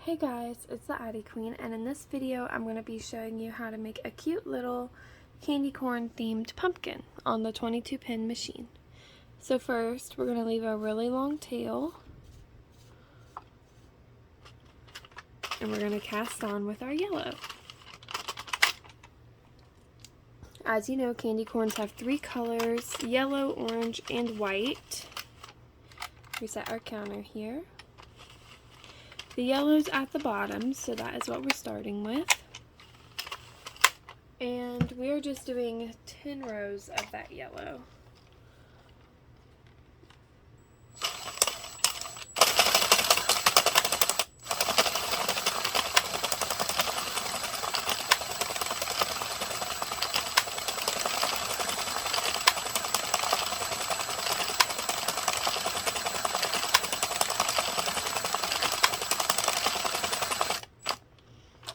Hey guys, it's the Addie Queen, and in this video I'm going to be showing you how to make a cute little candy corn themed pumpkin on the 22 pin machine. So first we're going to leave a really long tail, and we're going to cast on with our yellow. As you know, candy corns have three colors: yellow, orange, and white. Reset our counter here. The yellow's at the bottom, so that is what we're starting with. And we are just doing 10 rows of that yellow.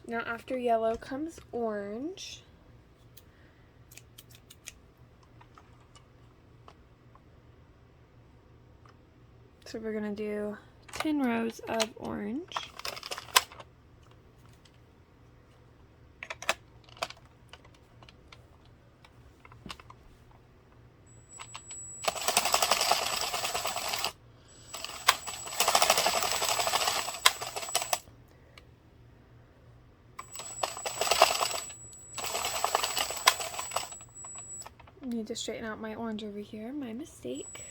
Now after yellow comes orange. So we're going to do 10 rows of orange. I need to straighten out my orange over here, my mistake.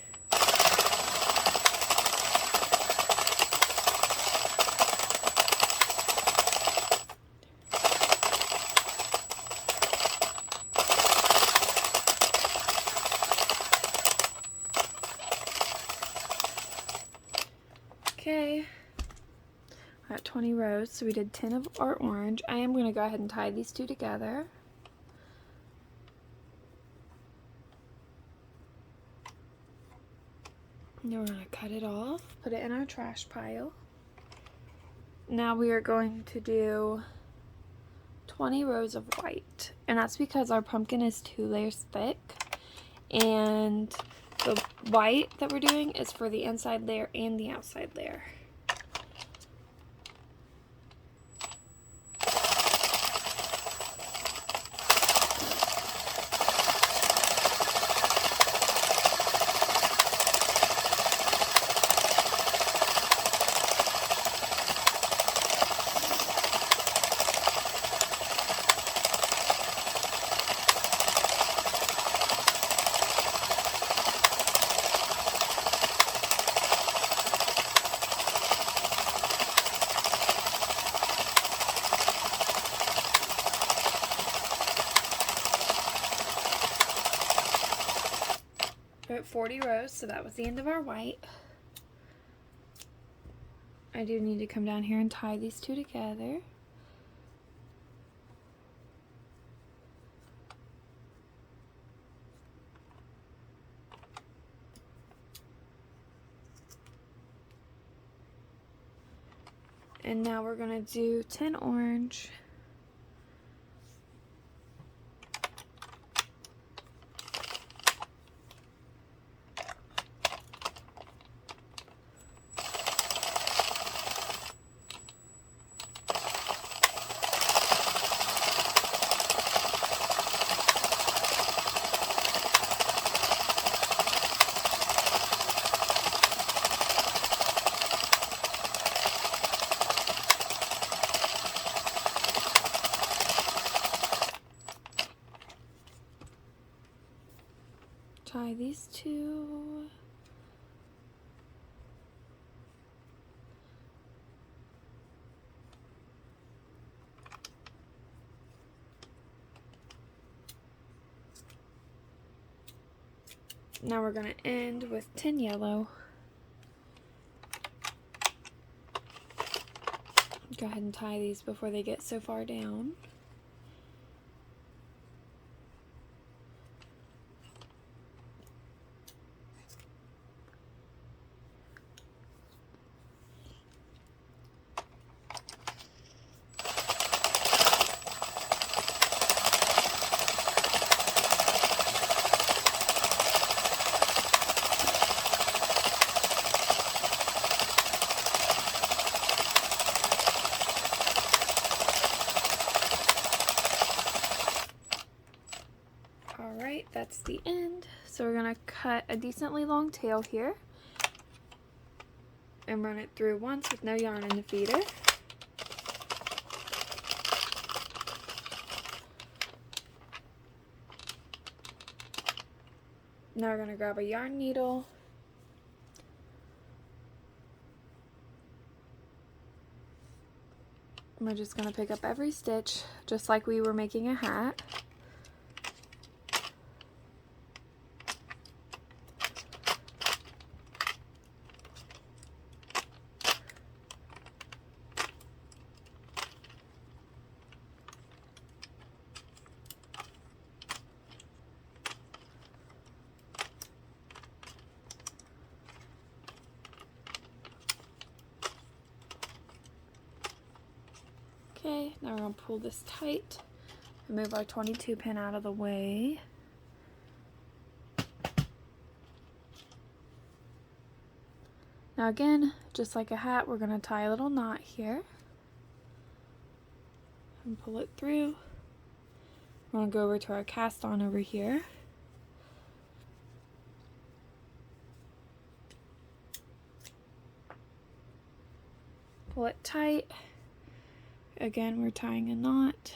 Okay, I got 20 rows, so we did 10 of our orange. I am going to go ahead and tie these two together. Now we're going to cut it off, put it in our trash pile. Now we are going to do 20 rows of white, and that's because our pumpkin is 2 layers thick, and the white that we're doing is for the inside layer and the outside layer. We're at 40 rows, so that was the end of our white. I do need to come down here and tie these two together. And now we're going to do 10 orange. Tie these two. Now we're going to end with 10 yellow. Go ahead and tie these before they get so far down. Alright, that's the end. So we're going to cut a decently long tail here and run it through once with no yarn in the feeder. Now we're going to grab a yarn needle and we're just going to pick up every stitch just like we were making a hat. Okay, now we're going to pull this tight and move our 22 pin out of the way. Now again, just like a hat, we're going to tie a little knot here and pull it through. We're going to go over to our cast on over here. Pull it tight. Again, we're tying a knot.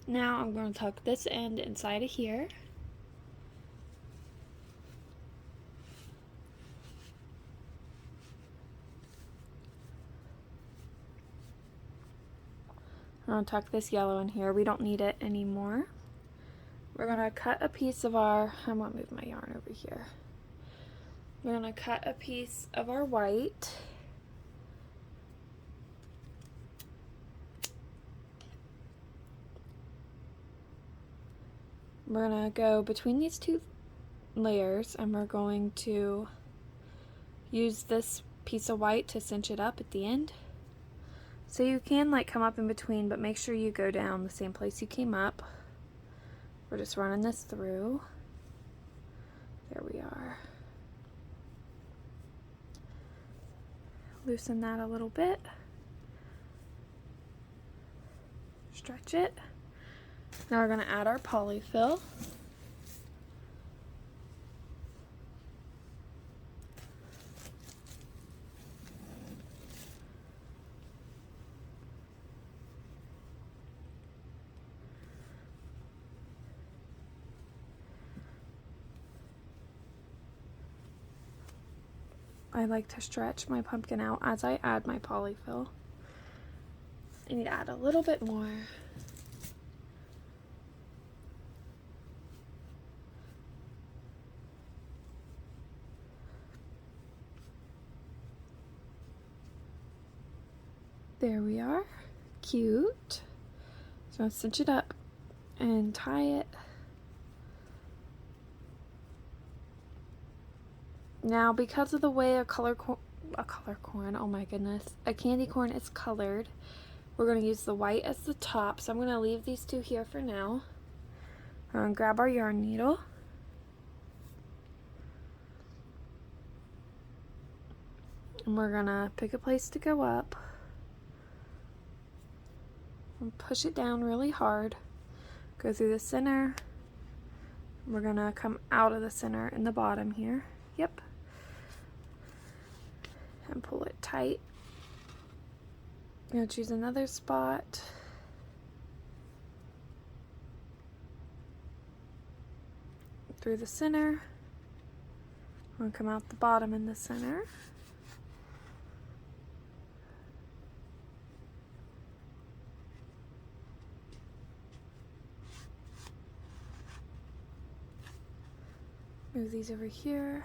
Now I'm going to tuck this end inside of here. I'm going to tuck this yellow in here. We don't need it anymore. We're going to cut a piece of our, I'm going to move my yarn over here. We're going to cut a piece of our white. We're going to go between these two layers and we're going to use this piece of white to cinch it up at the end. So you can like come up in between, but make sure you go down the same place you came up. We're just running this through. There we are. Loosen that a little bit. Stretch it. Now we're going to add our polyfill. I like to stretch my pumpkin out as I add my polyfill. I need to add a little bit more. There we are. Cute. So I'll cinch it up and tie it. Now, because of the way a candy corn is colored, we're going to use the white as the top. So I'm going to leave these two here for now. We're going to grab our yarn needle. And we're going to pick a place to go up. And push it down really hard. Go through the center. We're going to come out of the center in the bottom here. Yep. And pull it tight. I'm going to choose another spot. Through the center. I'm going to come out the bottom in the center. Move these over here.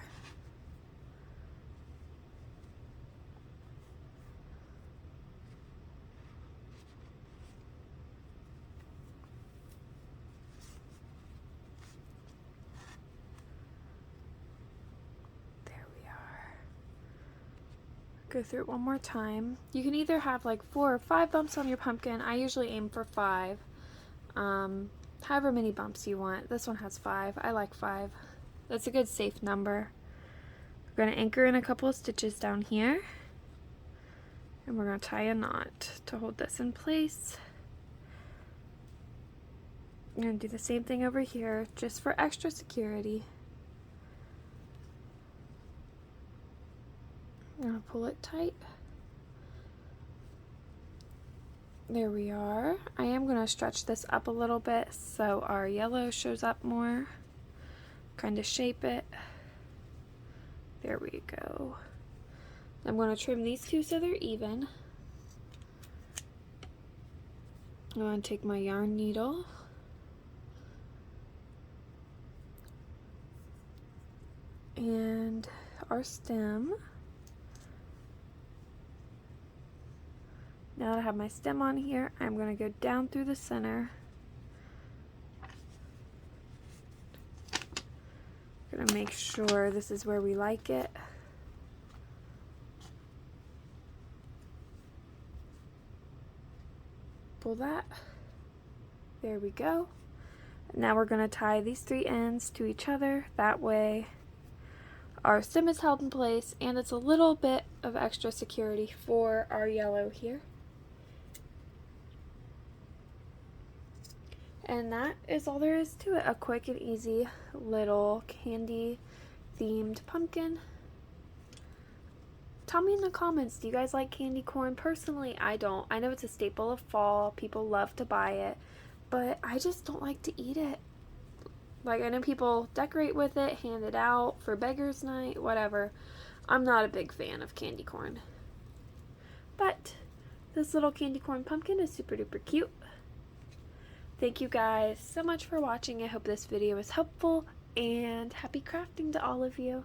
Go through it one more time. You can either have like 4 or 5 bumps on your pumpkin. I usually aim for 5. However many bumps you want. This one has 5. I like 5. That's a good safe number. We're going to anchor in a couple of stitches down here, and we're going to tie a knot to hold this in place. I'm going to do the same thing over here just for extra security. I'm going to pull it tight. There we are. I am going to stretch this up a little bit so our yellow shows up more. Kind of shape it. There we go. I'm going to trim these two so they're even. I'm going to take my yarn needle and our stem. Now that I have my stem on here, I'm going to go down through the center. I'm going to make sure this is where we like it. Pull that. There we go. Now we're going to tie these three ends to each other. That way our stem is held in place and it's a little bit of extra security for our yellow here. And that is all there is to it. A quick and easy little candy themed pumpkin. Tell me in the comments, do you guys like candy corn? Personally, I don't. I know it's a staple of fall. People love to buy it. But I just don't like to eat it. Like, I know people decorate with it, hand it out for beggars night, whatever. I'm not a big fan of candy corn. But this little candy corn pumpkin is super duper cute. Thank you guys so much for watching. I hope this video was helpful, and happy crafting to all of you.